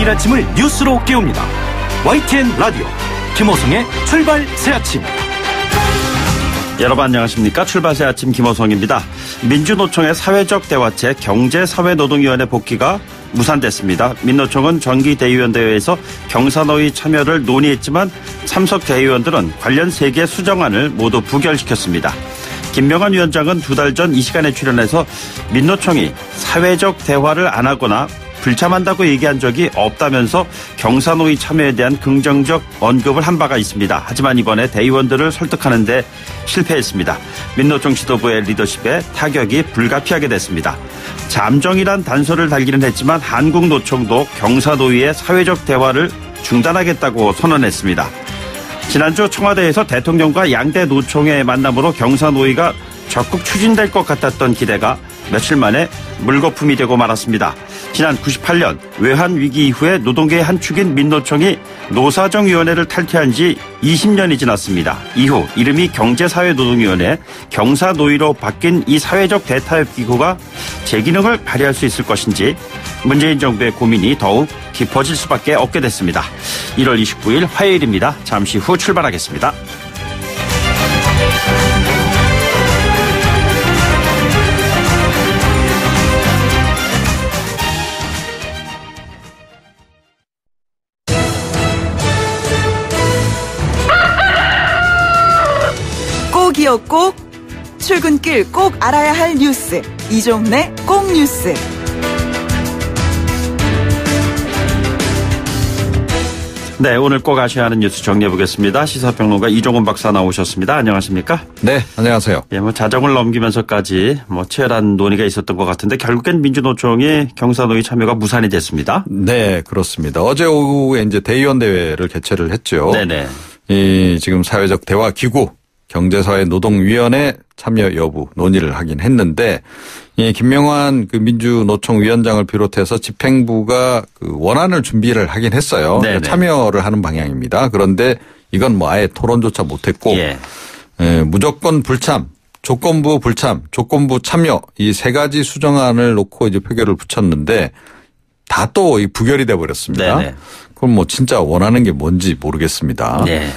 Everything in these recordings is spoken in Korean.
매일 아침을 뉴스로 깨웁니다. YTN 라디오 김호성의 출발 새아침. 여러분 안녕하십니까. 출발 새아침 김호성입니다. 민주노총의 사회적 대화체 경제사회노동위원회 복귀가 무산됐습니다. 민노총은 정기대의원대회에서 경사노위 참여를 논의했지만 참석 대의원들은 관련 3개 수정안을 모두 부결시켰습니다. 김명환 위원장은 2달 전 이 시간에 출연해서 민노총이 사회적 대화를 안 하거나 불참한다고 얘기한 적이 없다면서 경사노위 참여에 대한 긍정적 언급을 한 바가 있습니다. 하지만 이번에 대의원들을 설득하는 데 실패했습니다. 민노총 지도부의 리더십에 타격이 불가피하게 됐습니다. 잠정이란 단서를 달기는 했지만 한국노총도 경사노위의 사회적 대화를 중단하겠다고 선언했습니다. 지난주 청와대에서 대통령과 양대 노총의 만남으로 경사노위가 적극 추진될 것 같았던 기대가 며칠 만에 물거품이 되고 말았습니다. 지난 98년 외환위기 이후에 노동계의 한 축인 민노총이 노사정위원회를 탈퇴한 지 20년이 지났습니다. 이후 이름이 경제사회노동위원회 경사노위로 바뀐 이 사회적 대타협 기구가 제 기능을 발휘할 수 있을 것인지 문재인 정부의 고민이 더욱 깊어질 수밖에 없게 됐습니다. 1월 29일 화요일입니다. 잠시 후 출발하겠습니다. 꼭이요 꼭, 출근길 꼭 알아야 할 뉴스, 이종래 꼭 뉴스. 네, 오늘 꼭 아셔야 하는 뉴스 정리해보겠습니다. 시사평론가 이종훈 박사 나오셨습니다. 안녕하십니까? 네, 안녕하세요. 예, 자정을 넘기면서까지 치열한 논의가 있었던 것 같은데 결국엔 민주노총이 경사노위 참여가 무산이 됐습니다. 네, 그렇습니다. 어제 오후에 이제 대의원 대회를 개최를 했죠. 네네. 지금 사회적 대화 기구 경제사회노동위원회 참여 여부 논의를 하긴 했는데, 김명환 민주노총 위원장을 비롯해서 집행부가 원안을 준비를 하긴 했어요. 그러니까 참여를 하는 방향입니다. 그런데 이건 아예 토론조차 못했고, 무조건 불참, 조건부 불참, 조건부 참여 이 3가지 수정안을 놓고 이제 표결을 붙였는데 다 또 부결이 돼 버렸습니다. 그럼 진짜 원하는 게 뭔지 모르겠습니다. 네.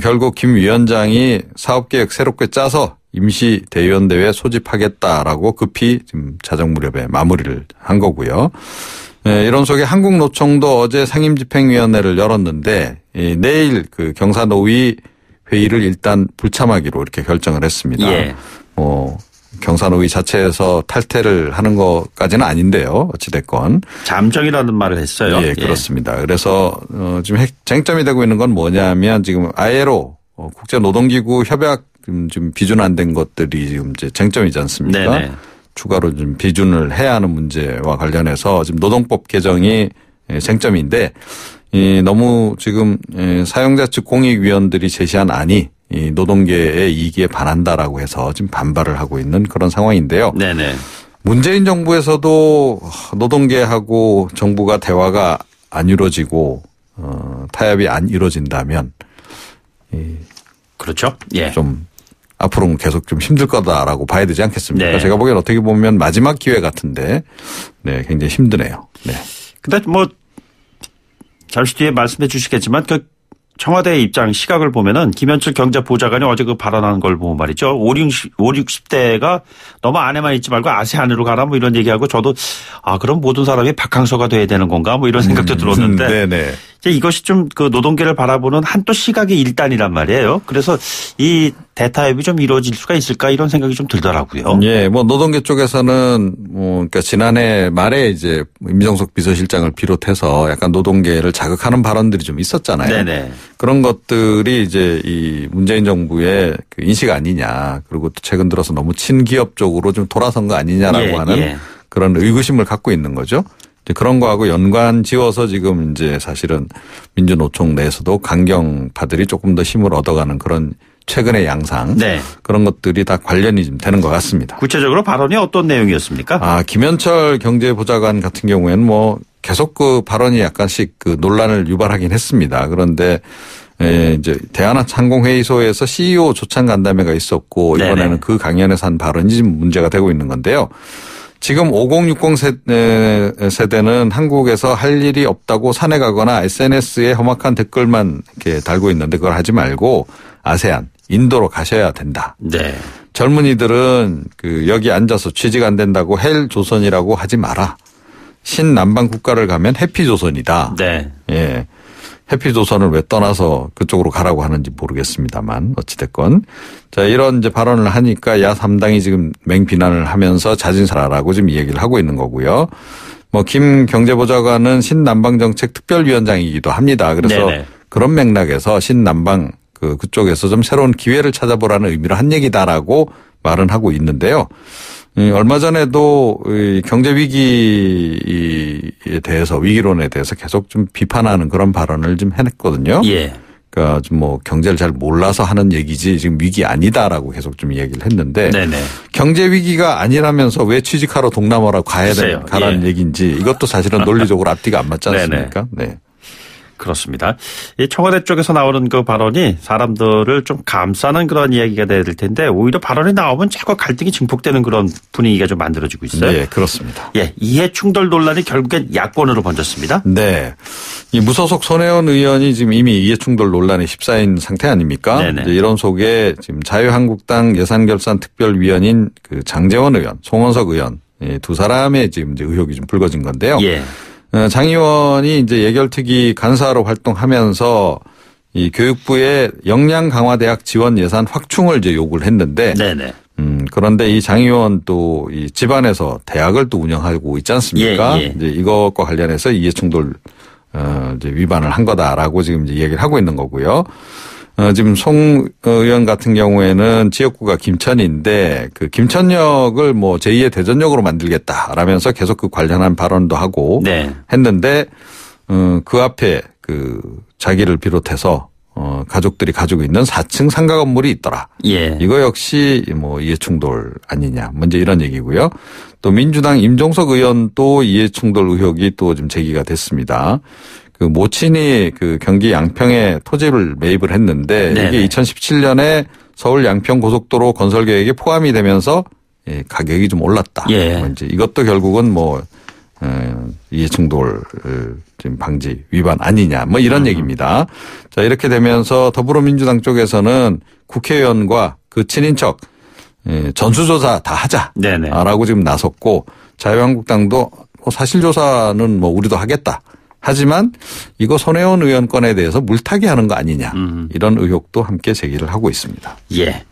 결국 김 위원장이 사업계획 새롭게 짜서 임시 대의원대회 소집하겠다라고 급히 지금 자정무렵에 마무리를 한 거고요. 이런 속에 한국노총도 어제 상임집행위원회를 열었는데 내일 경사노위 회의를 일단 불참하기로 이렇게 결정을 했습니다. 경사노위 자체에서 탈퇴를 하는 것까지는 아닌데요. 어찌됐건. 잠정이라는 말을 했어요. 예, 그렇습니다. 그래서 지금 쟁점이 되고 있는 건 뭐냐면 지금 ILO 국제노동기구 협약 좀 비준 안 된 것들이 지금 이제 쟁점이지 않습니까? 네네. 추가로 좀 비준을 해야 하는 문제와 관련해서 지금 노동법 개정이 쟁점인데 너무 지금 사용자 측 공익위원들이 제시한 안이 이 노동계의 이익에 반한다라고 해서 지금 반발을 하고 있는 그런 상황인데요. 네네. 문재인 정부에서도 노동계하고 정부가 대화가 안 이루어지고 타협이 안 이루어진다면 그렇죠. 예. 좀 앞으로는 계속 좀 힘들 거다라고 봐야 되지 않겠습니까? 네. 제가 보기엔 어떻게 보면 마지막 기회 같은데 굉장히 힘드네요. 네. 근데 잠시 뒤에 말씀해 주시겠지만 청와대의 입장 시각을 보면은 김현철 경제보좌관이 어제 발언한 걸 보면 말이죠. 50-60대가 너무 안에만 있지 말고 아세안으로 가라 이런 얘기하고 저도 그럼 모든 사람이 박항서가 돼야 되는 건가 이런 생각도 들었는데 네네. 이제 이것이 좀 노동계를 바라보는 한 또 시각의 일단이란 말이에요. 그래서 이 대타협이 좀 이루어질 수가 있을까 이런 생각이 좀 들더라고요. 예, 노동계 쪽에서는 그러니까 지난해 말에 이제 임정석 비서실장을 비롯해서 약간 노동계를 자극하는 발언들이 좀 있었잖아요. 네네. 그런 것들이 이제 이 문재인 정부의 인식 아니냐. 그리고 또 최근 들어서 너무 친기업 쪽으로 좀 돌아선 거 아니냐라고 하는 그런 의구심을 갖고 있는 거죠. 이제 그런 거하고 연관 지어서 지금 이제 사실은 민주노총 내에서도 강경파들이 조금 더 힘을 얻어가는 그런 최근의 양상. 그런 것들이 다 관련이 좀 되는 것 같습니다. 구체적으로 발언이 어떤 내용이었습니까? 김현철 경제보좌관 같은 경우에는 계속 발언이 약간씩 논란을 유발하긴 했습니다. 그런데 이제 대한항공회의소에서 CEO 조찬 간담회가 있었고 이번에는 그 강연에서 한 발언이 지금 문제가 되고 있는 건데요. 지금 5060 세대는 한국에서 할 일이 없다고 산에 가거나 SNS에 험악한 댓글만 이렇게 달고 있는데 그걸 하지 말고 아세안, 인도로 가셔야 된다. 네. 젊은이들은 여기 앉아서 취직 안 된다고 헬조선이라고 하지 마라. 신남방 국가를 가면 해피조선이다. 네. 예. 해피조선을 왜 떠나서 그쪽으로 가라고 하는지 모르겠습니다만 어찌됐건 자 이런 이제 발언을 하니까 야3당이 지금 맹비난을 하면서 자진사라라고 지금 이 얘기를 하고 있는 거고요. 뭐 김 경제보좌관은 신남방정책특별위원장이기도 합니다. 그래서 네네. 그런 맥락에서 신남방 그쪽에서 좀 새로운 기회를 찾아보라는 의미로 한 얘기다라고 말은 하고 있는데요. 얼마 전에도 경제 위기에 대해서 위기론에 대해서 계속 좀 비판하는 그런 발언을 좀 해냈거든요. 예. 그러니까 좀 뭐 경제를 잘 몰라서 하는 얘기지 지금 위기 아니다라고 계속 좀 얘기를 했는데 네네. 경제 위기가 아니라면서 왜 취직하러 동남아로 가라는 예. 얘기인지 이것도 사실은 논리적으로 앞뒤가 안 맞지 않습니까? 네. 그렇습니다. 이 청와대 쪽에서 나오는 그 발언이 사람들을 좀 감싸는 그런 이야기가 돼야 될 텐데 오히려 발언이 나오면 자꾸 갈등이 증폭되는 그런 분위기가 좀 만들어지고 있어요. 네, 그렇습니다. 예, 이해 충돌 논란이 결국엔 야권으로 번졌습니다. 네. 이 무소속 손혜원 의원이 지금 이미 이해충돌 논란에 휩싸인 상태 아닙니까? 네네. 이제 이런 속에 지금 자유한국당 예산결산특별위원인 장제원 의원, 송원석 의원 이 두 사람의 지금 이제 의혹이 좀 불거진 건데요. 예. 장 의원이 이제 예결특위 간사로 활동하면서 이 교육부의 역량 강화 대학 지원 예산 확충을 이제 요구를 했는데 네네. 그런데 이 장 의원 또 이 집안에서 대학을 또 운영하고 있지 않습니까? 예. 이제 이것과 관련해서 이해충돌 이제 위반을 한 거다라고 지금 이제 얘기를 하고 있는 거고요. 지금 송 의원 같은 경우에는 지역구가 김천인데 그 김천역을 뭐 제2의 대전역으로 만들겠다라면서 계속 그 관련한 발언도 하고 네. 했는데 그 앞에 그 자기를 비롯해서 가족들이 가지고 있는 4층 상가 건물이 있더라. 예. 이거 역시 뭐 이해충돌 아니냐. 먼저 이런 얘기고요. 또 민주당 임종석 의원도 이해충돌 의혹이 또 좀 제기가 됐습니다. 그 모친이 그 경기 양평에 토지를 매입을 했는데 네네. 이게 2017년에 서울 양평 고속도로 건설 계획에 포함이 되면서 가격이 좀 올랐다. 예. 이제 이것도 결국은 뭐 이해충돌 지금 방지 위반 아니냐 뭐 이런 얘기입니다. 자 이렇게 되면서 더불어민주당 쪽에서는 국회의원과 그 친인척 전수조사 다 네네. 하자라고 지금 나섰고 자유한국당도 사실조사는 뭐 우리도 하겠다. 하지만 이거 손혜원 의원 건에 대해서 물타기 하는 거 아니냐 이런 의혹도 함께 제기를 하고 있습니다. 예.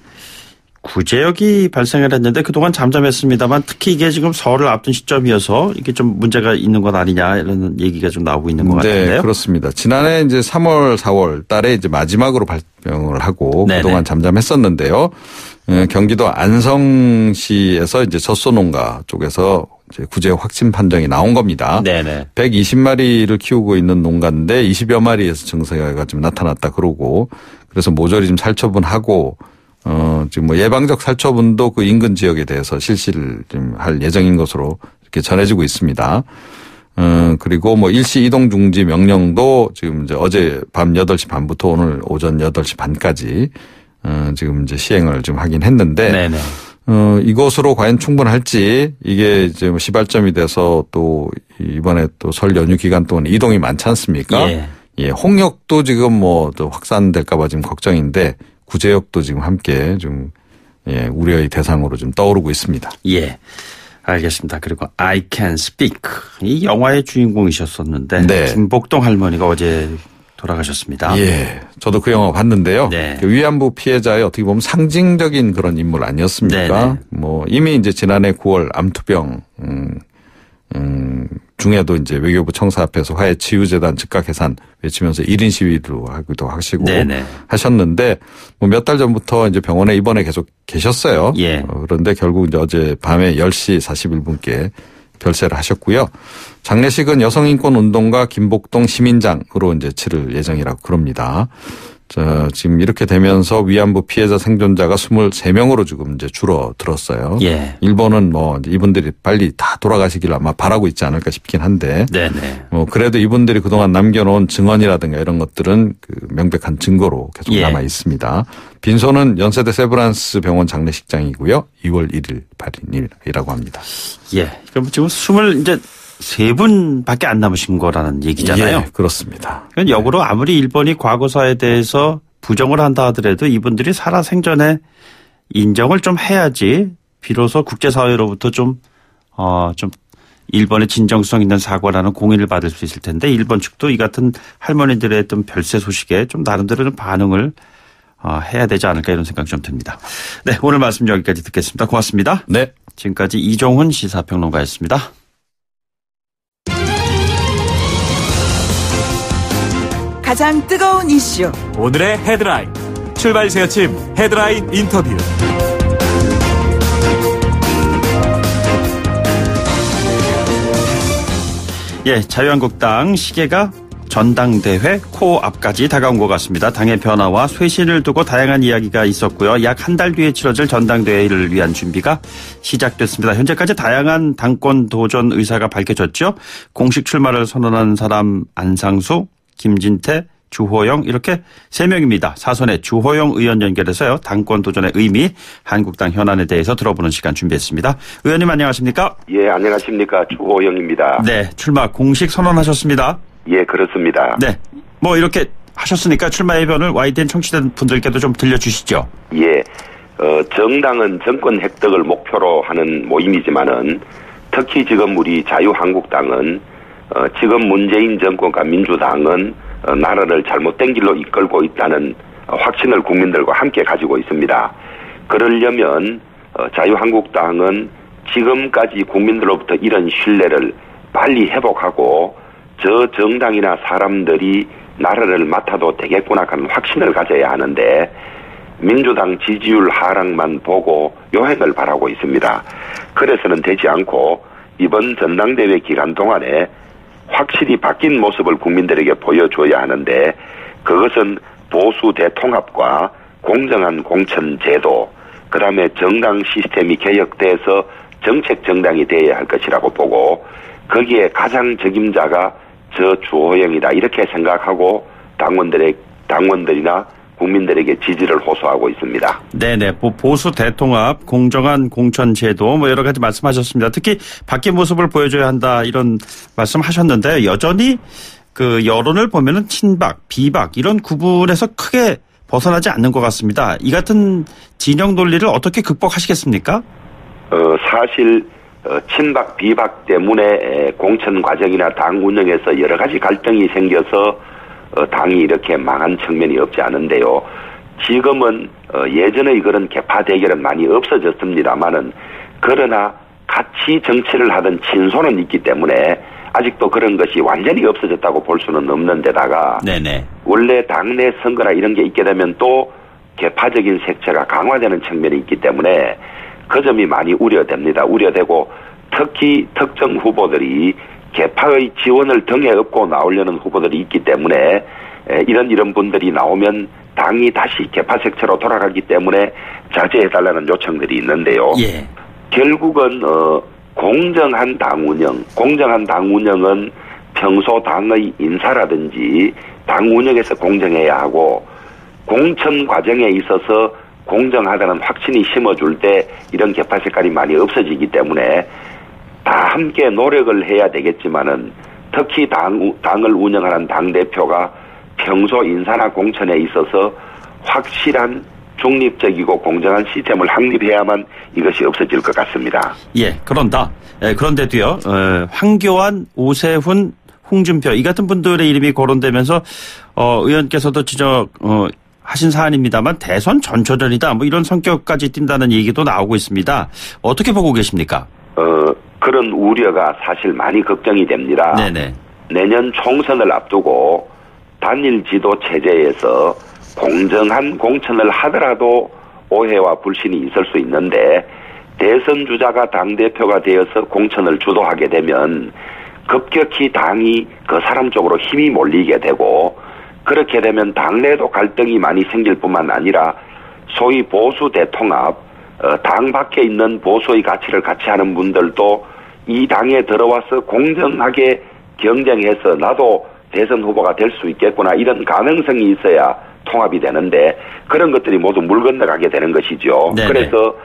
구제역이 발생을 했는데 그동안 잠잠했습니다만 특히 이게 지금 설을 앞둔 시점이어서 이게 좀 문제가 있는 것 아니냐 이런 얘기가 좀 나오고 있는 것 같은데요. 네, 그렇습니다. 지난해 이제 3월, 4월 달에 이제 마지막으로 발병을 하고 네네. 그동안 잠잠했었는데요. 경기도 안성시에서 이제 젖소농가 쪽에서 이제 구제역 확진 판정이 나온 겁니다. 네네. 120마리를 키우고 있는 농가인데 20여 마리에서 증세가 좀 나타났다 그러고 그래서 모조리 좀 살처분하고 지금 뭐 예방적 살처분도 그 인근 지역에 대해서 실시를 좀 할 예정인 것으로 이렇게 전해지고 있습니다. 그리고 뭐 일시 이동 중지 명령도 지금 이제 어제 밤 8시 반부터 오늘 오전 8시 반까지 지금 이제 시행을 좀 하긴 했는데 네네. 이것으로 과연 충분할지 이게 이제 뭐 시발점이 돼서 또 이번에 또 설 연휴 기간 동안 이동이 많지 않습니까? 예, 홍역도 지금 뭐 또 확산될까 봐 지금 걱정인데 구제역도 지금 함께 좀 우려의 대상으로 좀 떠오르고 있습니다. 예. 알겠습니다. 그리고 I Can Speak 이 영화의 주인공이셨었는데 네. 김복동 할머니가 어제 돌아가셨습니다. 예, 저도 그 영화 봤는데요. 네. 그 위안부 피해자의 어떻게 보면 상징적인 그런 인물 아니었습니까? 네네. 뭐 이미 이제 지난해 9월 암투병 중에도 이제 외교부 청사 앞에서 화해치유재단 즉각 해산 외치면서 1인 시위도 하기도 하시고 네네. 하셨는데 뭐 몇 달 전부터 이제 병원에 입원해 계속 계셨어요. 예. 그런데 결국 이제 어제 밤에 10시 41분께 별세를 하셨고요. 장례식은 여성인권운동가 김복동 시민장으로 이제 치를 예정이라고 그럽니다. 지금 이렇게 되면서 위안부 피해자 생존자가 23명으로 지금 이제 줄어들었어요. 예. 일본은 뭐 이분들이 빨리 다 돌아가시길 아마 바라고 있지 않을까 싶긴 한데. 네네. 뭐 그래도 이분들이 그동안 남겨놓은 증언이라든가 이런 것들은 그 명백한 증거로 계속 남아 있습니다. 빈소는 연세대 세브란스 병원 장례식장이고요. 2월 1일 발인이라고 합니다. 예. 그럼 지금 23분밖에 안 남으신 거라는 얘기잖아요. 예, 그렇습니다. 그러니까 역으로 아무리 일본이 과거사에 대해서 부정을 한다 하더라도 이분들이 살아생전에 인정을 좀 해야지 비로소 국제사회로부터 좀 일본의 진정성 있는 사과라는 공인을 받을 수 있을 텐데 일본 측도 이 같은 할머니들의 어떤 별세 소식에 좀 나름대로 반응을 해야 되지 않을까 이런 생각이 좀 듭니다. 네, 오늘 말씀 여기까지 듣겠습니다. 고맙습니다. 네. 지금까지 이종훈 시사평론가였습니다. 가장 뜨거운 이슈 오늘의 헤드라인 출발 새 아침 헤드라인 인터뷰. 예, 자유한국당 시계가 전당대회 코앞까지 다가온 것 같습니다. 당의 변화와 쇄신을 두고 다양한 이야기가 있었고요. 약 한 달 뒤에 치러질 전당대회를 위한 준비가 시작됐습니다. 현재까지 다양한 당권 도전 의사가 밝혀졌죠. 공식 출마를 선언한 사람 안상수, 김진태, 주호영 이렇게 3명입니다. 사선의 주호영 의원 연결해서요. 당권 도전의 의미, 한국당 현안에 대해서 들어보는 시간 준비했습니다. 의원님 안녕하십니까? 예, 안녕하십니까. 주호영입니다. 네, 출마 공식 선언하셨습니다. 예, 그렇습니다. 네, 뭐 이렇게 하셨으니까 출마 예변을 YTN 청취자분들께도 좀 들려주시죠. 예, 정당은 정권 획득을 목표로 하는 모임이지만은 특히 지금 우리 자유한국당은 지금 문재인 정권과 민주당은 나라를 잘못된 길로 이끌고 있다는 확신을 국민들과 함께 가지고 있습니다. 그러려면 자유한국당은 지금까지 국민들로부터 이런 신뢰를 빨리 회복하고 저 정당이나 사람들이 나라를 맡아도 되겠구나 하는 확신을 가져야 하는데 민주당 지지율 하락만 보고 요행을 바라고 있습니다. 그래서는 되지 않고 이번 전당대회 기간 동안에 확실히 바뀐 모습을 국민들에게 보여줘야 하는데 그것은 보수 대통합과 공정한 공천 제도, 그다음에 정당 시스템이 개혁돼서 정책 정당이 되어야 할 것이라고 보고 거기에 가장 적임자가 저 주호영이다 이렇게 생각하고 당원들이나 국민들에게 지지를 호소하고 있습니다. 네네. 보수 대통합, 공정한 공천 제도 뭐 여러 가지 말씀하셨습니다. 특히 바뀐 모습을 보여줘야 한다 이런 말씀하셨는데 여전히 그 여론을 보면은 친박, 비박 이런 구분에서 크게 벗어나지 않는 것 같습니다. 이 같은 진영 논리를 어떻게 극복하시겠습니까? 사실 친박, 비박 때문에 공천 과정이나 당 운영에서 여러 가지 갈등이 생겨서 당이 이렇게 망한 측면이 없지 않은데요. 지금은 예전의 그런 개파 대결은 많이 없어졌습니다만은 그러나 같이 정치를 하던 친소는 있기 때문에 아직도 그런 것이 완전히 없어졌다고 볼 수는 없는 데다가 네네. 원래 당내 선거나 이런 게 있게 되면 또 개파적인 색채가 강화되는 측면이 있기 때문에 그 점이 많이 우려됩니다. 우려되고 특히 특정 후보들이 개파의 지원을 등에 업고 나오려는 후보들이 있기 때문에 이런 분들이 나오면 당이 다시 개파 색채로 돌아가기 때문에 자제해달라는 요청들이 있는데요. 예. 결국은 공정한 당 운영은 평소 당의 인사라든지 당 운영에서 공정해야 하고 공천 과정에 있어서 공정하다는 확신이 심어줄 때 이런 개파 색깔이 많이 없어지기 때문에 다 함께 노력을 해야 되겠지만은 특히 당을 운영하는 당대표가 평소 인사나 공천에 있어서 확실한 중립적이고 공정한 시스템을 확립해야만 이것이 없어질 것 같습니다. 예, 그런데도요, 황교안, 오세훈, 홍준표 이 같은 분들의 이름이 거론되면서 의원께서도 하신 사안입니다만 대선 전초전이다 뭐 이런 성격까지 띈다는 얘기도 나오고 있습니다. 어떻게 보고 계십니까? 그런 우려가 사실 많이 걱정이 됩니다. 네네. 내년 총선을 앞두고 단일 지도 체제에서 공정한 공천을 하더라도 오해와 불신이 있을 수 있는데 대선 주자가 당대표가 되어서 공천을 주도하게 되면 급격히 당이 그 사람 쪽으로 힘이 몰리게 되고 그렇게 되면 당내도 갈등이 많이 생길 뿐만 아니라 소위 보수 대통합, 당 밖에 있는 보수의 가치를 같이 하는 분들도 이 당에 들어와서 공정하게 경쟁해서 나도 대선 후보가 될 수 있겠구나 이런 가능성이 있어야 통합이 되는데 그런 것들이 모두 물 건너가게 되는 것이죠. 네네. 그래서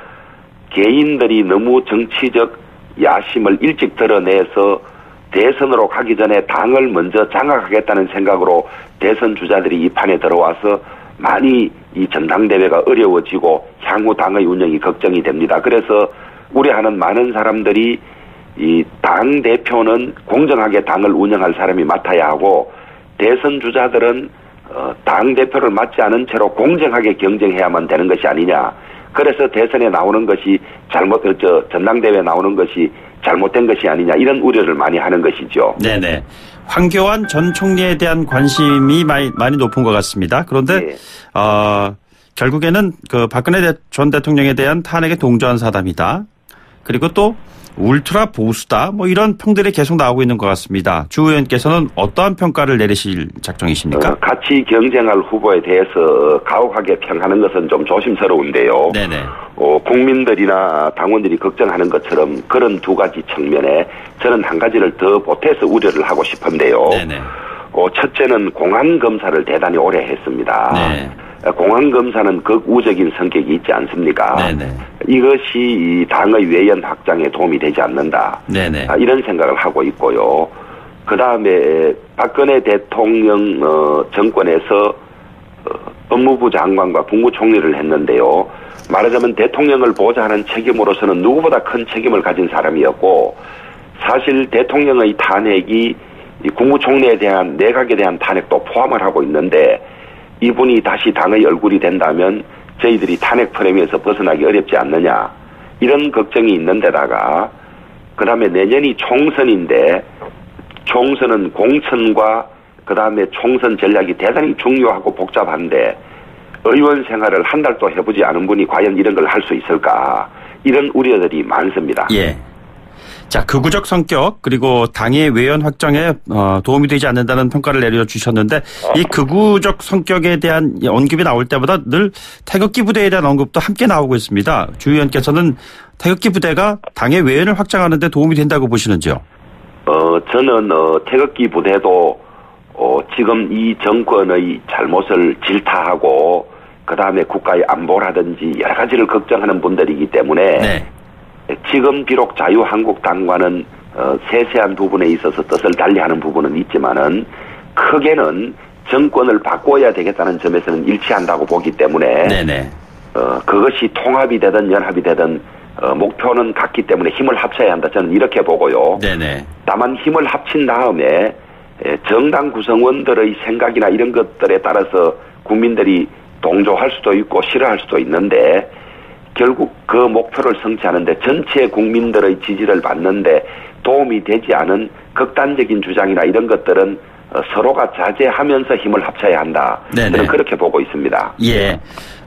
개인들이 너무 정치적 야심을 일찍 드러내서 대선으로 가기 전에 당을 먼저 장악하겠다는 생각으로 대선 주자들이 이 판에 들어와서 많이 이 전당대회가 어려워지고 향후 당의 운영이 걱정이 됩니다. 그래서 우려하는 많은 사람들이 이 당 대표는 공정하게 당을 운영할 사람이 맡아야 하고 대선 주자들은 당 대표를 맡지 않은 채로 공정하게 경쟁해야만 되는 것이 아니냐. 그래서 대선에 나오는 것이 전당대회에 나오는 것이 잘못된 것이 아니냐 이런 우려를 많이 하는 것이죠. 네네. 황교안 전 총리에 대한 관심이 많이 높은 것 같습니다. 그런데 네. 결국에는 그 박근혜 전 대통령에 대한 탄핵에 동조한 사람이다. 그리고 또 울트라 보수다. 뭐 이런 평들이 계속 나오고 있는 것 같습니다. 주 의원께서는 어떠한 평가를 내리실 작정이십니까? 같이 경쟁할 후보에 대해서 가혹하게 평하는 것은 좀 조심스러운데요. 네네. 국민들이나 당원들이 걱정하는 것처럼 그런 두 가지 측면에 저는 한 가지를 더 보태서 우려를 하고 싶은데요. 네네. 첫째는 공안검사를 대단히 오래 했습니다. 네. 공안검사는 극우적인 성격이 있지 않습니까? 네네. 이것이 이 당의 외연 확장에 도움이 되지 않는다. 네네. 이런 생각을 하고 있고요. 그 다음에 박근혜 대통령 정권에서 법무부 장관과 국무총리를 했는데요. 말하자면 대통령을 보좌하는 책임으로서는 누구보다 큰 책임을 가진 사람이었고 사실 대통령의 탄핵이 이 국무총리에 대한 내각에 대한 탄핵도 포함을 하고 있는데 이분이 다시 당의 얼굴이 된다면 저희들이 탄핵 프레임에서 벗어나기 어렵지 않느냐 이런 걱정이 있는 데다가 그 다음에 내년이 총선인데 총선은 공천과 그 다음에 총선 전략이 대단히 중요하고 복잡한데 의원 생활을 한 달도 해보지 않은 분이 과연 이런 걸 할 수 있을까 이런 우려들이 많습니다. 예. 자, 극우적 성격 그리고 당의 외연 확장에 도움이 되지 않는다는 평가를 내려주셨는데 이 극우적 성격에 대한 언급이 나올 때마다 늘 태극기 부대에 대한 언급도 함께 나오고 있습니다. 주 의원께서는 태극기 부대가 당의 외연을 확장하는 데 도움이 된다고 보시는지요? 저는 태극기 부대도 지금 이 정권의 잘못을 질타하고 그다음에 국가의 안보라든지 여러 가지를 걱정하는 분들이기 때문에 네. 지금 비록 자유한국당과는 세세한 부분에 있어서 뜻을 달리하는 부분은 있지만은 크게는 정권을 바꿔야 되겠다는 점에서는 일치한다고 보기 때문에 네네. 그것이 통합이 되든 연합이 되든 목표는 같기 때문에 힘을 합쳐야 한다. 저는 이렇게 보고요. 네네. 다만 힘을 합친 다음에 정당 구성원들의 생각이나 이런 것들에 따라서 국민들이 동조할 수도 있고 싫어할 수도 있는데 결국 그 목표를 성취하는데 전체 국민들의 지지를 받는데 도움이 되지 않은 극단적인 주장이나 이런 것들은 서로가 자제하면서 힘을 합쳐야 한다. 네네. 저는 그렇게 보고 있습니다. 예.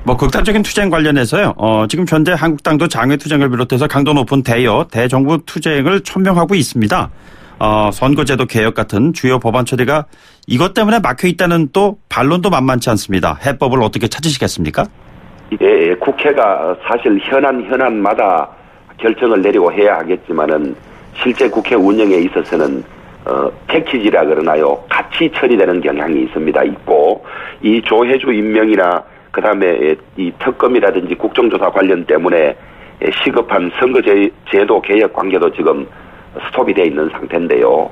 뭐 극단적인 투쟁 관련해서요. 지금 현재 한국당도 장외 투쟁을 비롯해서 강도 높은 대정부 투쟁을 천명하고 있습니다. 선거제도 개혁 같은 주요 법안 처리가 이것 때문에 막혀 있다는 또 반론도 만만치 않습니다. 해법을 어떻게 찾으시겠습니까? 예, 국회가 사실 현안마다 결정을 내리고 해야 하겠지만은 실제 국회 운영에 있어서는 패키지라 그러나요? 같이 처리되는 경향이 있고 이 조혜주 임명이나 그다음에 이 특검이라든지 국정조사 관련 때문에 시급한 선거제도 개혁 관계도 지금 스톱이 되어 있는 상태인데요.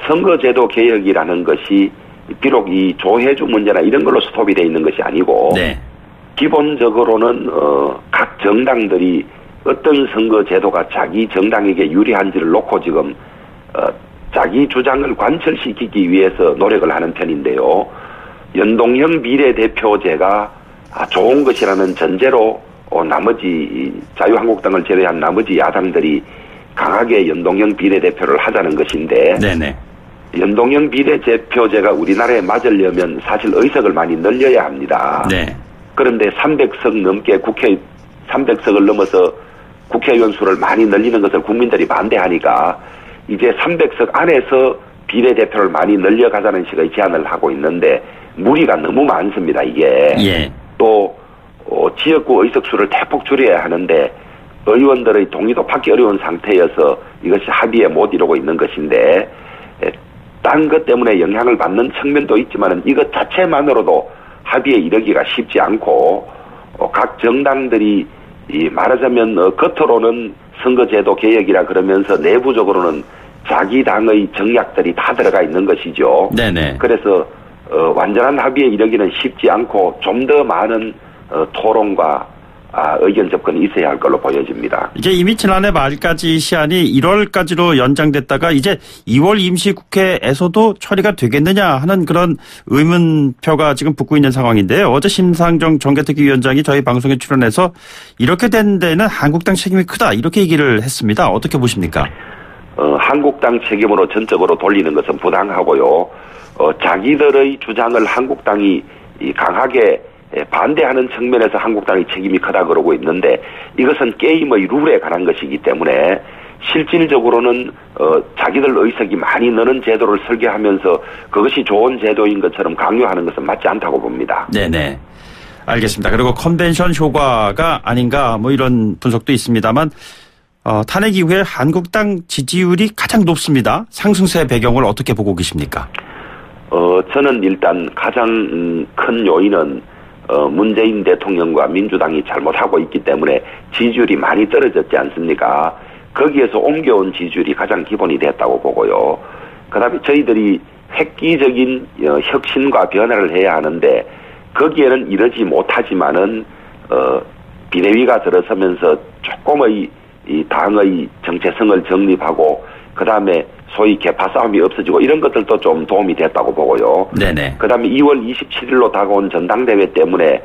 선거제도 개혁이라는 것이 비록 이 조혜주 문제나 이런 걸로 스톱이 되어 있는 것이 아니고 네. 기본적으로는 각 정당들이 어떤 선거제도가 자기 정당에게 유리한지를 놓고 지금 자기 주장을 관철시키기 위해서 노력을 하는 편인데요. 연동형 비례대표제가 좋은 것이라는 전제로 나머지 자유한국당을 제외한 나머지 야당들이 강하게 연동형 비례대표를 하자는 것인데 네네. 연동형 비례대표제가 우리나라에 맞으려면 사실 의석을 많이 늘려야 합니다. 네. 그런데 300석 넘게 300석을 넘어서 국회의원 수를 많이 늘리는 것을 국민들이 반대하니까 이제 300석 안에서 비례대표를 많이 늘려가자는 식의 제안을 하고 있는데 무리가 너무 많습니다. 이게 예. 또 지역구 의석수를 대폭 줄여야 하는데 의원들의 동의도 받기 어려운 상태여서 이것이 합의에 못 이루고 있는 것인데 딴 것 때문에 영향을 받는 측면도 있지만 이것 자체만으로도 합의에 이르기가 쉽지 않고 각 정당들이 말하자면 겉으로는 선거제도 개혁이라 그러면서 내부적으로는 자기 당의 정략들이 다 들어가 있는 것이죠. 네네. 그래서 완전한 합의에 이르기는 쉽지 않고 좀 더 많은 토론과 의견 접근이 있어야 할 걸로 보여집니다. 이제 이미 지난해 말까지 시한이 1월까지로 연장됐다가 이제 2월 임시국회에서도 처리가 되겠느냐 하는 그런 의문표가 지금 붙고 있는 상황인데요. 어제 심상정 정개특위위원장이 저희 방송에 출연해서 이렇게 된 데는 한국당 책임이 크다 이렇게 얘기를 했습니다. 어떻게 보십니까? 한국당 책임으로 전적으로 돌리는 것은 부당하고요. 자기들의 주장을 한국당이 강하게 반대하는 측면에서 한국당의 책임이 크다 그러고 있는데 이것은 게임의 룰에 관한 것이기 때문에 실질적으로는 자기들 의석이 많이 느는 제도를 설계하면서 그것이 좋은 제도인 것처럼 강요하는 것은 맞지 않다고 봅니다. 네네. 알겠습니다. 그리고 컨벤션 효과가 아닌가 뭐 이런 분석도 있습니다만 탄핵 이후에 한국당 지지율이 가장 높습니다. 상승세 배경을 어떻게 보고 계십니까? 저는 일단 가장 큰 요인은 문재인 대통령과 민주당이 잘못하고 있기 때문에 지지율이 많이 떨어졌지 않습니까? 거기에서 옮겨온 지지율이 가장 기본이 됐다고 보고요. 그다음에 저희들이 획기적인 혁신과 변화를 해야 하는데 거기에는 이르지 못하지만은 비대위가 들어서면서 조금의 이 당의 정체성을 정립하고 그다음에 소위 개파 싸움이 없어지고 이런 것들도 좀 도움이 됐다고 보고요. 네네. 그다음에 2월 27일로 다가온 전당대회 때문에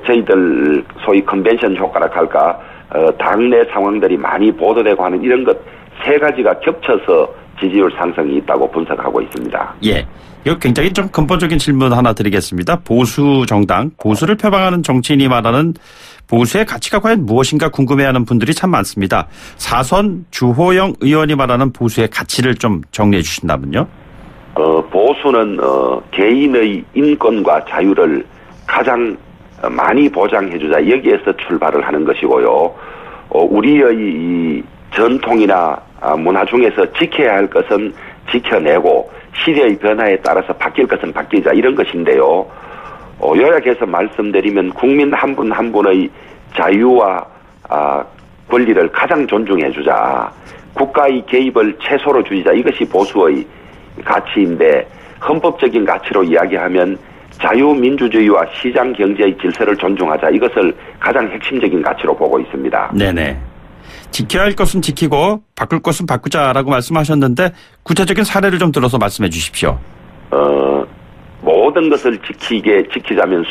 저희들 소위 컨벤션 효과라 할까 당내 상황들이 많이 보도되고 하는 이런 것 세 가지가 겹쳐서 지지율 상승이 있다고 분석하고 있습니다. 예. 이거 굉장히 좀 근본적인 질문 하나 드리겠습니다. 보수 정당, 보수를 표방하는 정치인이 말하는 보수의 가치가 과연 무엇인가 궁금해하는 분들이 참 많습니다. 사선 주호영 의원이 말하는 보수의 가치를 좀 정리해 주신다면요. 보수는 개인의 인권과 자유를 가장 많이 보장해주자 여기에서 출발을 하는 것이고요. 우리의 이 전통이나 문화 중에서 지켜야 할 것은 지켜내고 시대의 변화에 따라서 바뀔 것은 바뀌자 이런 것인데요. 요약해서 말씀드리면 국민 한 분 한 분의 자유와 권리를 가장 존중해주자. 국가의 개입을 최소로 줄이자. 이것이 보수의 가치인데 헌법적인 가치로 이야기하면 자유민주주의와 시장경제의 질서를 존중하자. 이것을 가장 핵심적인 가치로 보고 있습니다. 네네. 지켜야 할 것은 지키고 바꿀 것은 바꾸자라고 말씀하셨는데 구체적인 사례를 좀 들어서 말씀해 주십시오. 모든 것을 지키자면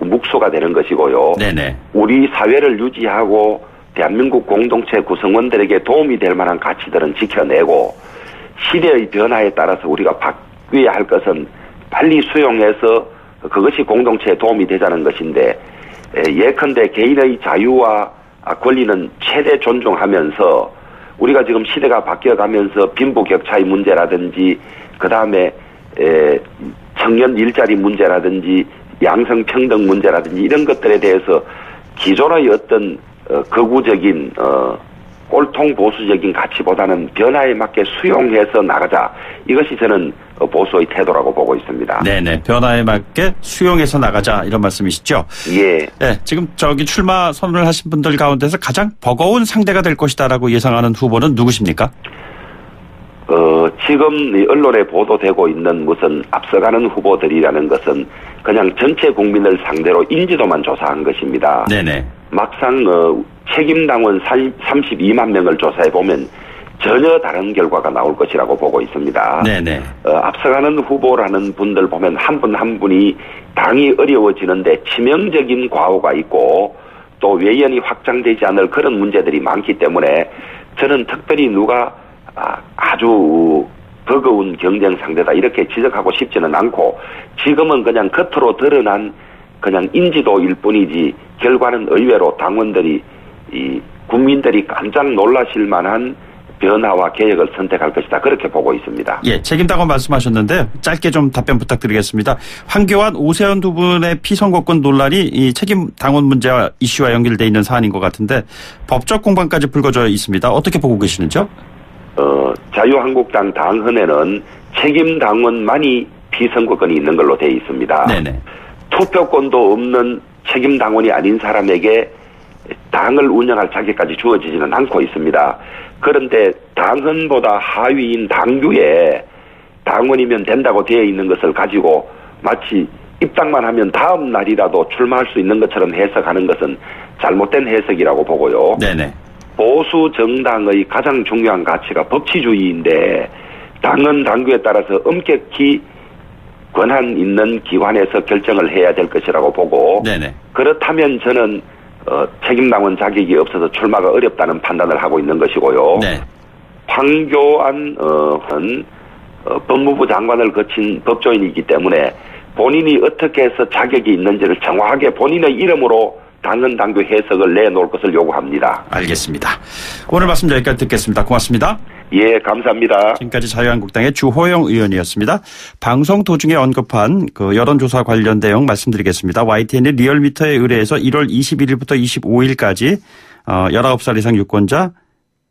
묵소가 되는 것이고요. 네네. 우리 사회를 유지하고 대한민국 공동체 구성원들에게 도움이 될 만한 가치들은 지켜내고 시대의 변화에 따라서 우리가 바뀌어야 할 것은 빨리 수용해서 그것이 공동체에 도움이 되자는 것인데 예컨대 개인의 자유와 권리는 최대 존중하면서 우리가 지금 시대가 바뀌어가면서 빈부격차의 문제라든지 그다음에 청년 일자리 문제라든지 양성평등 문제라든지 이런 것들에 대해서 기존의 어떤 거구적인 꼴통 보수적인 가치보다는 변화에 맞게 수용해서 나가자. 이것이 저는 보수의 태도라고 보고 있습니다. 네네. 변화에 맞게 수용해서 나가자 이런 말씀이시죠? 예. 네. 지금 출마 선언을 하신 분들 가운데서 가장 버거운 상대가 될 것이다라고 예상하는 후보는 누구십니까? 지금 언론에 보도되고 있는 무슨 앞서가는 후보들이라는 것은 그냥 전체 국민을 상대로 인지도만 조사한 것입니다. 네네. 막상 책임당원 32만 명을 조사해보면 전혀 다른 결과가 나올 것이라고 보고 있습니다. 네네. 앞서가는 후보라는 분들 보면 한 분 한 분이 당이 어려워지는데 치명적인 과오가 있고 또 외연이 확장되지 않을 그런 문제들이 많기 때문에 저는 특별히 누가 아주 버거운 경쟁 상대다 이렇게 지적하고 싶지는 않고 지금은 그냥 겉으로 드러난 그냥 인지도일 뿐이지 결과는 의외로 당원들이 국민들이 깜짝 놀라실 만한 변화와 개혁을 선택할 것이다. 그렇게 보고 있습니다. 예, 책임당원 말씀하셨는데 짧게 좀 답변 부탁드리겠습니다. 황교안, 오세훈 두 분의 피선거권 논란이 이 책임당원 문제와 이슈와 연결되어 있는 사안인 것 같은데 법적 공방까지 불거져 있습니다. 어떻게 보고 계시는지요? 자유한국당 당헌에는 책임당원만이 피선거권이 있는 걸로 되어 있습니다. 네네. 투표권도 없는 책임당원이 아닌 사람에게 당을 운영할 자격까지 주어지지는 않고 있습니다. 그런데 당헌보다 하위인 당규에 당원이면 된다고 되어 있는 것을 가지고 마치 입당만 하면 다음 날이라도 출마할 수 있는 것처럼 해석하는 것은 잘못된 해석이라고 보고요. 네네. 보수 정당의 가장 중요한 가치가 법치주의인데 당헌 당규에 따라서 엄격히 권한 있는 기관에서 결정을 해야 될 것이라고 보고 네네. 그렇다면 저는 책임당원 자격이 없어서 출마가 어렵다는 판단을 하고 있는 것이고요. 네. 황교안 법무부 장관을 거친 법조인이기 때문에 본인이 어떻게 해서 자격이 있는지를 정확하게 본인의 이름으로 당헌 당규 해석을 내놓을 것을 요구합니다. 알겠습니다. 오늘 말씀 여기까지 듣겠습니다. 고맙습니다. 예, 감사합니다. 지금까지 자유한국당의 주호영 의원이었습니다. 방송 도중에 언급한 그 여론조사 관련 내용 말씀드리겠습니다. YTN의 리얼미터에 의뢰해서 1월 21일부터 25일까지 19살 이상 유권자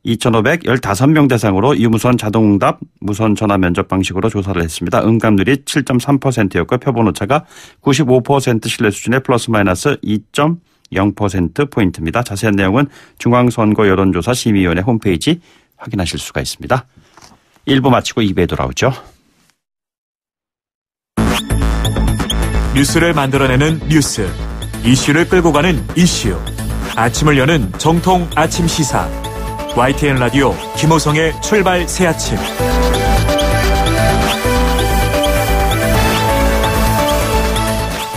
2,515명 대상으로 유무선 자동응답 무선 전화 면접 방식으로 조사를 했습니다. 응답률이 7.3%였고 표본오차가 95% 신뢰 수준의 플러스 마이너스 2.0%포인트입니다. 자세한 내용은 중앙선거 여론조사 심의위원회 홈페이지 확인하실 수가 있습니다. 1부 마치고 2부에 돌아오죠. 뉴스를 만들어내는 뉴스, 이슈를 끌고 가는 이슈. 아침을 여는 정통 아침 시사. YTN 라디오 김호성의 출발 새아침.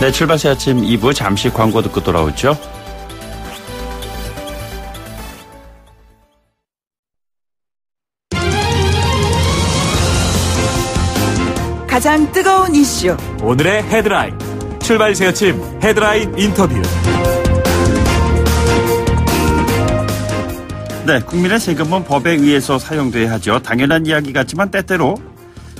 네, 출발 새아침 2부 잠시 광고 듣고 돌아오죠. 가장 뜨거운 이슈. 오늘의 헤드라인. 출발 새아침 헤드라인 인터뷰. 네, 국민의 세금은 법에 의해서 사용돼야 하죠. 당연한 이야기 같지만 때때로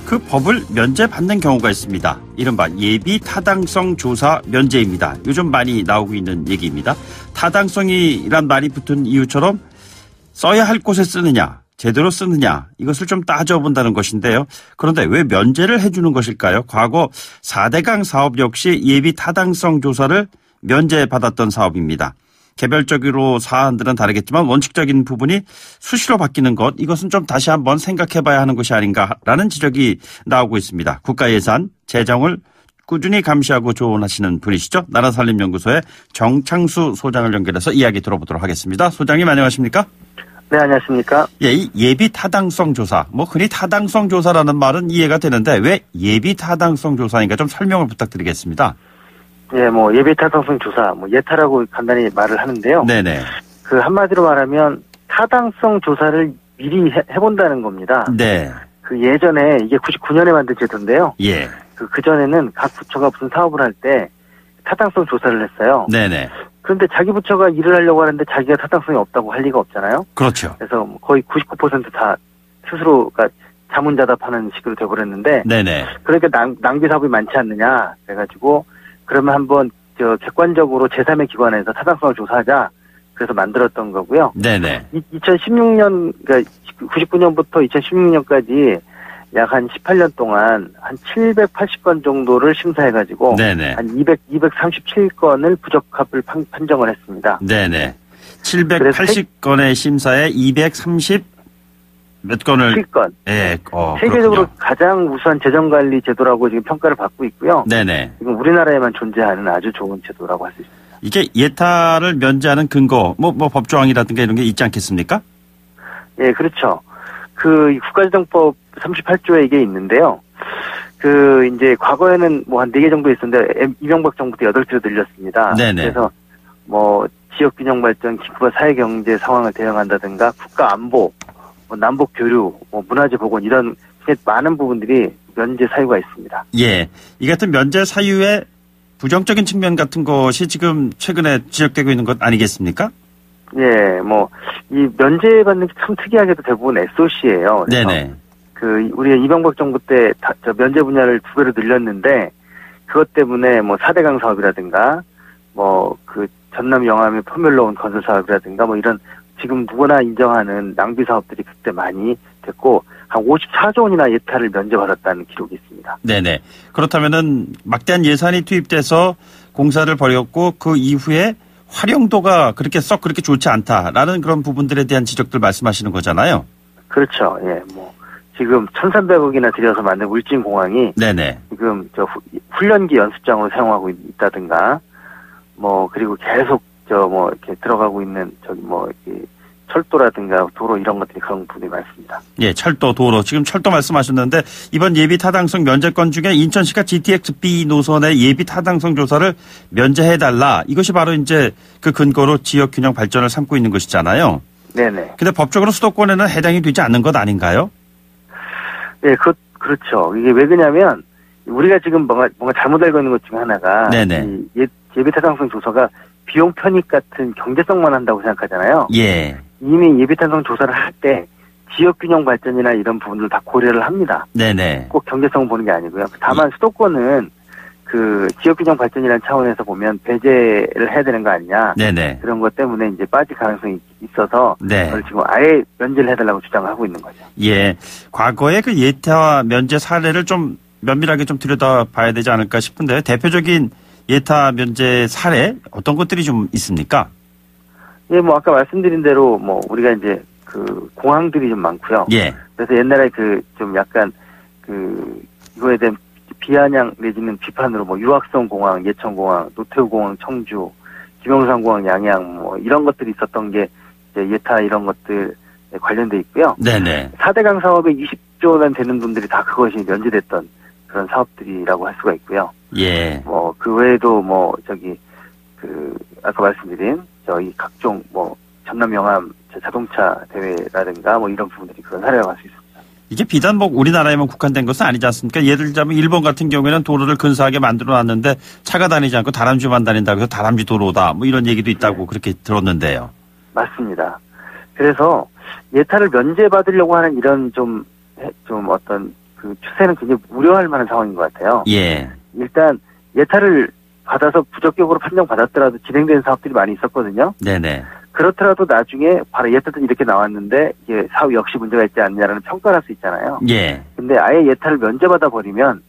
그 법을 면제받는 경우가 있습니다. 이른바 예비 타당성 조사 면제입니다. 요즘 많이 나오고 있는 얘기입니다. 타당성이란 말이 붙은 이유처럼 써야 할 곳에 쓰느냐, 제대로 쓰느냐 이것을 좀 따져본다는 것인데요. 그런데 왜 면제를 해주는 것일까요? 과거 4대강 사업 역시 예비 타당성 조사를 면제받았던 사업입니다. 개별적으로 사안들은 다르겠지만 원칙적인 부분이 수시로 바뀌는 것, 이것은 좀 다시 한번 생각해봐야 하는 것이 아닌가라는 지적이 나오고 있습니다. 국가예산, 재정을 꾸준히 감시하고 조언하시는 분이시죠. 나라살림연구소의 정창수 소장을 연결해서 이야기 들어보도록 하겠습니다. 소장님 안녕하십니까? 네, 안녕하십니까? 예, 이 예비 타당성 조사, 흔히 타당성 조사라는 말은 이해가 되는데 왜 예비 타당성 조사인가 좀 설명을 부탁드리겠습니다. 예, 예비 타당성 조사, 예타라고 간단히 말을 하는데요. 네네. 그 한마디로 말하면 타당성 조사를 미리 해본다는 겁니다. 네. 그 예전에 이게 99년에 만든 제도인데요. 예. 그 전에는 각 부처가 무슨 사업을 할 때 타당성 조사를 했어요. 네네. 그런데 자기 부처가 일을 하려고 하는데 자기가 타당성이 없다고 할 리가 없잖아요. 그렇죠. 그래서 거의 99% 다 스스로가 자문자답하는 식으로 돼버렸는데. 네네. 그러니까 낭비 사업이 많지 않느냐. 그래가지고 그러면 한번 객관적으로 제3의 기관에서 타당성을 조사하자. 그래서 만들었던 거고요. 네네. 2016년, 그러니까 99년부터 2016년까지 약 한 18년 동안 한 780건 정도를 심사해가지고 네네. 한 237건을 부적합을 판정을 했습니다. 네네. 780건의 심사에 230 몇 건을 7건. 예, 세계적으로 그렇군요. 가장 우수한 재정관리 제도라고 지금 평가를 받고 있고요. 네네. 지금 우리나라에만 존재하는 아주 좋은 제도라고 할 수 있습니다. 이게 예타를 면제하는 근거, 법조항이라든가 이런 게 있지 않겠습니까? 예, 그렇죠. 그 국가재정법 38조에 이게 있는데요. 이제 과거에는 한 4개 정도 있었는데 이명박 정부 때 8개로 늘렸습니다. 네네. 그래서 지역균형 발전, 기후와 사회경제 상황을 대응한다든가 국가 안보, 남북 교류, 문화재 복원 이런 많은 부분들이 면제 사유가 있습니다. 예. 이 같은 면제 사유의 부정적인 측면 같은 것이 지금 최근에 지적되고 있는 것 아니겠습니까? 예, 뭐 이 면제받는 게 참 특이하게도 대부분 SOC예요. 네네. 우리가 이명박 정부 때 저 면제 분야를 2배로 늘렸는데 그것 때문에 뭐 4대강 사업이라든가 뭐 그 전남 영암의 포뮬러온 건설 사업이라든가 뭐 이런 지금 누구나 인정하는 낭비 사업들이 그때 많이 됐고 한 54조 원이나 예타를 면제받았다는 기록이 있습니다. 네네. 그렇다면은 막대한 예산이 투입돼서 공사를 벌였고 그 이후에 활용도가 그렇게 좋지 않다라는 그런 부분들에 대한 지적들 말씀하시는 거잖아요. 그렇죠. 예, 뭐 지금 1,300억이나 들여서 만든 울진공항이 네네. 지금 저 훈련기 연습장으로 사용하고 있다든가 뭐 그리고 계속 저 뭐 이렇게 들어가고 있는 저기 뭐 이렇게 철도라든가 도로 이런 것들이 그런 부분이 많습니다. 예, 철도, 도로. 지금 철도 말씀하셨는데 이번 예비 타당성 면제권 중에 인천시가 GTX-B 노선의 예비 타당성 조사를 면제해달라. 이것이 바로 이제 그 근거로 지역균형 발전을 삼고 있는 것이잖아요. 네네. 근데 법적으로 수도권에는 해당이 되지 않는 것 아닌가요? 예, 그렇죠. 이게 왜 그러냐면 우리가 지금 뭔가 잘못 알고 있는 것 중에 하나가 네네. 이 예비 타당성 조사가 비용 편익 같은 경제성만 한다고 생각하잖아요. 예. 이미 예비 타당성 조사를 할 때 지역균형 발전이나 이런 부분을 다 고려를 합니다. 네네. 꼭 경제성을 보는 게 아니고요. 다만 수도권은 그 지역균형 발전이라는 차원에서 보면 배제를 해야 되는 거 아니냐. 네네. 그런 것 때문에 이제 빠질 가능성이 있어서 네. 그걸 지금 아예 면제를 해달라고 주장을 하고 있는 거죠. 예. 과거의 그 예타 면제 사례를 좀 면밀하게 좀 들여다봐야 되지 않을까 싶은데 대표적인 예타 면제 사례 어떤 것들이 좀 있습니까? 예, 뭐 아까 말씀드린 대로 뭐 우리가 이제 그 공항들이 좀 많고요. 예. 그래서 옛날에 그 좀 약간 그 이거에 대한 비아냥 내지는 비판으로 뭐 유학성 공항, 예천공항, 노태우공항, 청주, 김영삼공항, 양양 뭐 이런 것들이 있었던 게 이제 예타 이런 것들에 관련돼 있고요. 네네. 4대강 사업에 20조 원 되는 분들이 다 그것이 면제됐던 그런 사업들이라고 할 수가 있고요. 예. 뭐 그 외에도 뭐 저기 그 아까 말씀드린 저희 각종 뭐 전남 영암 자동차 대회라든가 뭐 이런 부분들이 그런 사례라고 할 수 있습니다. 이게 비단 뭐 우리나라에만 국한된 것은 아니지 않습니까? 예를 들자면 일본 같은 경우에는 도로를 근사하게 만들어 놨는데 차가 다니지 않고 다람쥐만 다닌다고 해서 다람쥐 도로다 뭐 이런 얘기도 있다고 그렇게 들었는데요. 맞습니다. 그래서 예타를 면제받으려고 하는 이런 좀 어떤 그 추세는 굉장히 우려할 만한 상황인 것 같아요. 예. 일단 예타를 받아서 부적격으로 판정받았더라도 진행된 사업들이 많이 있었거든요. 네네. 그렇더라도 나중에 바로 예타는 이렇게 나왔는데 이게 사업 역시 문제가 있지 않냐라는 평가를 할 수 있잖아요. 예. 근데 아예 예타를 면제받아 버리면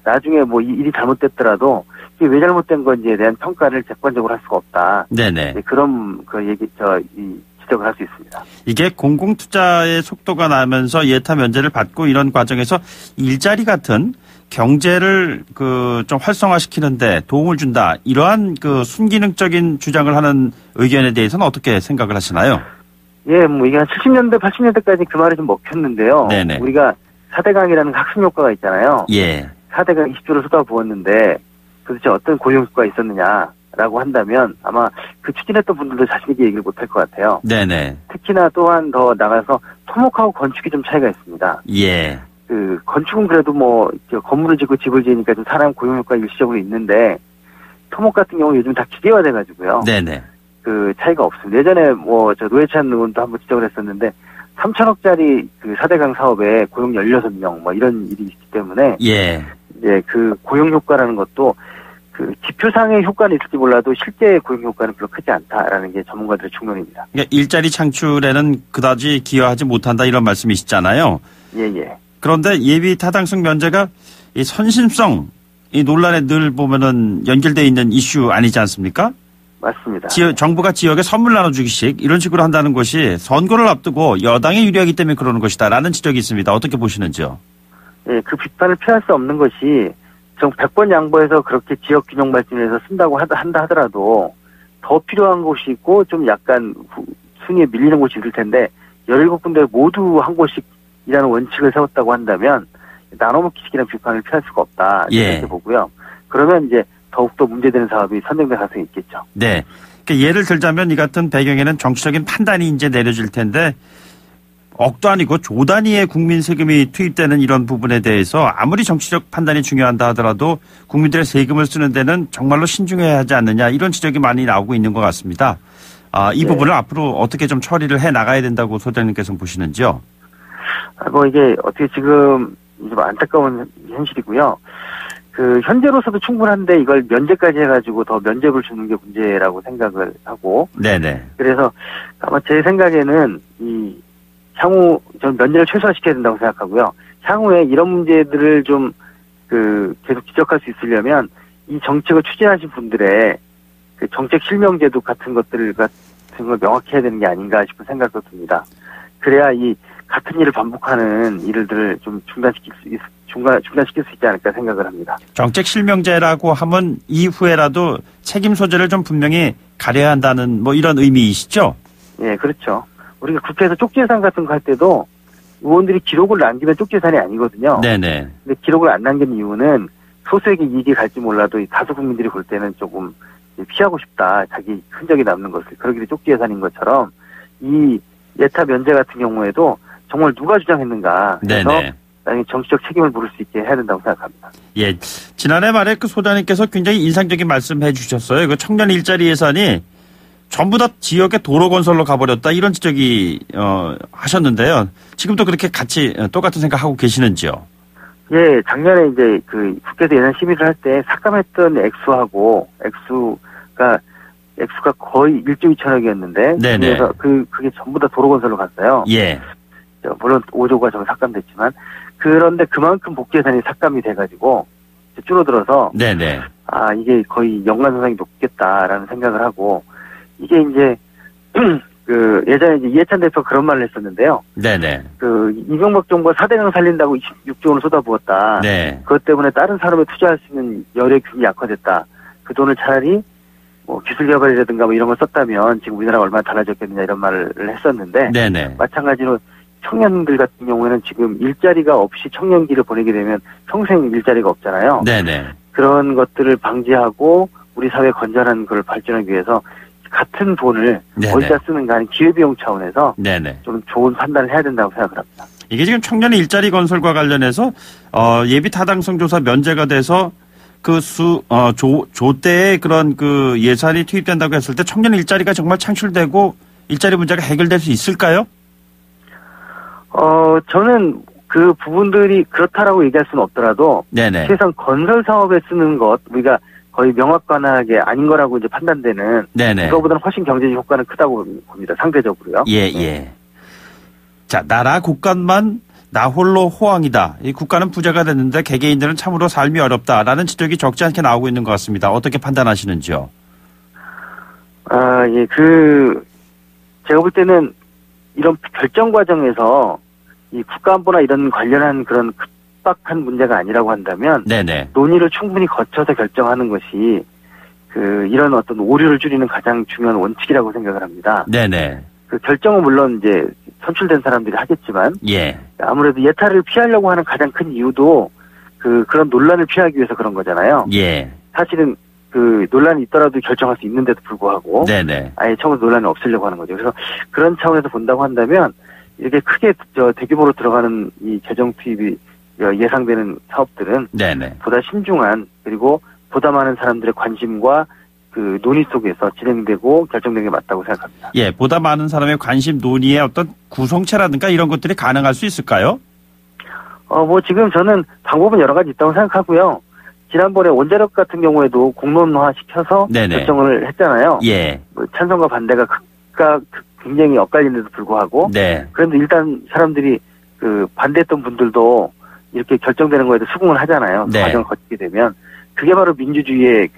나중에 뭐 일이 잘못됐더라도 이게 왜 잘못된 건지에 대한 평가를 객관적으로 할 수가 없다. 네네. 그런 그 얘기 지적을 할 수 있습니다. 이게 공공투자의 속도가 나면서 예타 면제를 받고 이런 과정에서 일자리 같은 경제를 좀 활성화시키는데 도움을 준다. 이러한 그 순기능적인 주장을 하는 의견에 대해서는 어떻게 생각을 하시나요? 예, 뭐 이게 한 70년대, 80년대까지 그 말이 좀 먹혔는데요. 네네. 우리가 4대강이라는 학습 효과가 있잖아요. 예. 4대강 20조를 쏟아부었는데 도대체 어떤 고용 효과가 있었느냐라고 한다면 아마 그 추진했던 분들도 자신 있게 얘기를 못할 것 같아요. 네네. 특히나 또한 더 나가서 토목하고 건축이 좀 차이가 있습니다. 예. 그 건축은 그래도 뭐 건물을 짓고 집을 지으니까 좀 사람 고용 효과가 일시적으로 있는데 토목 같은 경우 요즘 다 기계화돼 가지고요. 네네. 그 차이가 없습니다. 예전에 뭐 저 노회찬 의원도 한번 지적을 했었는데 3천억짜리 그 4대강 사업에 고용 16명 뭐 이런 일이 있기 때문에 예. 이제 그 고용 효과라는 것도 그 지표상의 효과는 있을지 몰라도 실제 고용 효과는 별로 크지 않다라는 게 전문가들의 중론입니다. 그러니까 일자리 창출에는 그다지 기여하지 못한다 이런 말씀이시잖아요. 예예. 그런데 예비 타당성 면제가 이 선심성 이 논란에 늘 보면은 연결돼 있는 이슈 아니지 않습니까? 맞습니다. 정부가 지역에 선물 나눠주기식 이런 식으로 한다는 것이 선거를 앞두고 여당에 유리하기 때문에 그러는 것이다라는 지적이 있습니다. 어떻게 보시는지요? 예, 그 비판을 피할 수 없는 것이 정 100번 양보해서 그렇게 지역 균형 발전에서 쓴다고 한다 하더라도 더 필요한 곳이 있고 좀 약간 순위에 밀리는 곳이 있을 텐데 17군데 모두 한 곳씩이라는 원칙을 세웠다고 한다면 나눠먹기식이라는 비판을 피할 수가 없다. 이렇게 보고요. 그러면 이제 더욱더 문제되는 사업이 선정될 가능성이 있겠죠. 네. 그러니까 예를 들자면 이 같은 배경에는 정치적인 판단이 이제 내려질 텐데 억도 아니고 조 단위의 국민 세금이 투입되는 이런 부분에 대해서 아무리 정치적 판단이 중요한다 하더라도 국민들의 세금을 쓰는 데는 정말로 신중해야 하지 않느냐 이런 지적이 많이 나오고 있는 것 같습니다. 이 부분을 앞으로 어떻게 좀 처리를 해 나가야 된다고 소장님께서는 보시는지요? 뭐 이게 어떻게 지금 좀 안타까운 현실이고요. 현재로서도 충분한데 이걸 면제까지 해가지고 더 면제를 주는 게 문제라고 생각을 하고. 네네. 그래서 아마 제 생각에는 향후 전 면제를 최소화시켜야 된다고 생각하고요. 향후에 이런 문제들을 좀 계속 지적할 수 있으려면 이 정책을 추진하신 분들의 정책 실명제도 같은 걸 명확히 해야 되는 게 아닌가 싶은 생각도 듭니다. 그래야 이 같은 일을 반복하는 일들을 좀 중단시킬 수 있지 않을까 생각을 합니다. 정책 실명제라고 하면 이후에라도 책임 소재를 좀 분명히 가려야 한다는 뭐 이런 의미이시죠? 예, 그렇죠. 우리가 국회에서 쪽지예산 같은 거 할 때도 의원들이 기록을 남기면 쪽지예산이 아니거든요. 네네. 근데 기록을 안 남긴 이유는 소수에게 이익이 갈지 몰라도 다수 국민들이 볼 때는 조금 피하고 싶다. 자기 흔적이 남는 것을. 그러기에 쪽지예산인 것처럼 이 예타 면제 같은 경우에도 정말 누가 주장했는가 해서 나중에 정치적 책임을 물을 수 있게 해야 된다고 생각합니다. 예, 지난해 말에 소장님께서 굉장히 인상적인 말씀해 주셨어요. 청년 일자리 예산이 전부 다 지역의 도로 건설로 가버렸다 이런 지적이 하셨는데요. 지금도 그렇게 같이 똑같은 생각하고 계시는지요? 예, 작년에 이제 국회에서 예산 심의를 할 때 삭감했던 액수가 거의 1조 2천억이었는데 그래서 그게 전부 다 도로 건설로 갔어요. 예. 물론 5조가 좀 삭감됐지만 그런데 그만큼 복지 예산이 삭감이 돼가지고 줄어들어서 네네. 이게 거의 연관성상이 높겠다라는 생각을 하고 이게 이제 예전에 이제 이해찬 대표가 그런 말을 했었는데요. 네네. 이명박 정부가 4대강 살린다고 26조 원을 쏟아부었다. 네. 그것 때문에 다른 사람에 투자할 수 있는 여력이 굉장히 약화됐다. 그 돈을 차라리 기술 개발이라든가 이런 걸 썼다면 지금 우리나라가 얼마나 달라졌겠느냐 이런 말을 했었는데. 네네. 마찬가지로 청년들 같은 경우에는 지금 일자리가 없이 청년기를 보내게 되면 평생 일자리가 없잖아요. 네네. 그런 것들을 방지하고 우리 사회 건전한 걸 발전하기 위해서 같은 돈을 어디다 쓰는가 하는 기회비용 차원에서 좀 좋은 판단을 해야 된다고 생각을 합니다. 이게 지금 청년의 일자리 건설과 관련해서 예비 타당성 조사 면제가 돼서 조대의 그런 예산이 투입된다고 했을 때 청년 일자리가 정말 창출되고 일자리 문제가 해결될 수 있을까요? 저는 그 부분들이 그렇다라고 얘기할 수는 없더라도 최소한 건설 사업에 쓰는 것 우리가 거의 명확관하게 아닌 거라고 이제 판단되는 그거보다는 훨씬 경제적 효과는 크다고 봅니다. 상대적으로요. 예. 자, 나라 국간만 나 홀로 호황이다. 이 국가는 부자가 됐는데 개개인들은 참으로 삶이 어렵다라는 지적이 적지 않게 나오고 있는 것 같습니다. 어떻게 판단하시는지요? 예, 제가 볼 때는 이런 결정 과정에서 이 국가안보나 이런 관련한 그런 급박한 문제가 아니라고 한다면 논의를 충분히 거쳐서 결정하는 것이 이런 어떤 오류를 줄이는 가장 중요한 원칙이라고 생각을 합니다. 그 결정은 물론 이제 선출된 사람들이 하겠지만 아무래도 예타를 피하려고 하는 가장 큰 이유도 그런 논란을 피하기 위해서 그런 거잖아요. 사실은 논란이 있더라도 결정할 수 있는데도 불구하고 아예 처음부터 논란이 없으려고 하는 거죠. 그래서 그런 차원에서 본다고 한다면 이렇게 크게 대규모로 들어가는 이 재정 투입이 예상되는 사업들은 보다 신중한 그리고 보다 많은 사람들의 관심과 논의 속에서 진행되고 결정되는 게 맞다고 생각합니다. 예, 보다 많은 사람의 관심 논의의 어떤 구성체라든가 이런 것들이 가능할 수 있을까요? 지금 저는 방법은 여러 가지 있다고 생각하고요. 지난번에 원자력 같은 경우에도 공론화 시켜서 결정을 했잖아요. 찬성과 반대가 굉장히 엇갈리는데도 불구하고. 그런데 일단 사람들이 반대했던 분들도 이렇게 결정되는 거에도 수긍을 하잖아요. 과정을 거치게 되면. 그게 바로 민주주의의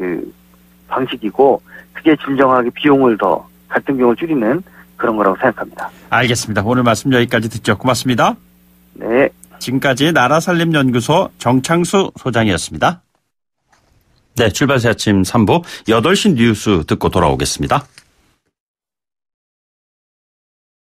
방식이고 그게 진정하게 갈등 비용을 줄이는 그런 거라고 생각합니다. 알겠습니다. 오늘 말씀 여기까지 듣죠. 고맙습니다. 네. 지금까지 나라살림연구소 정창수 소장이었습니다. 네, 출발새 아침 3부 8시 뉴스 듣고 돌아오겠습니다.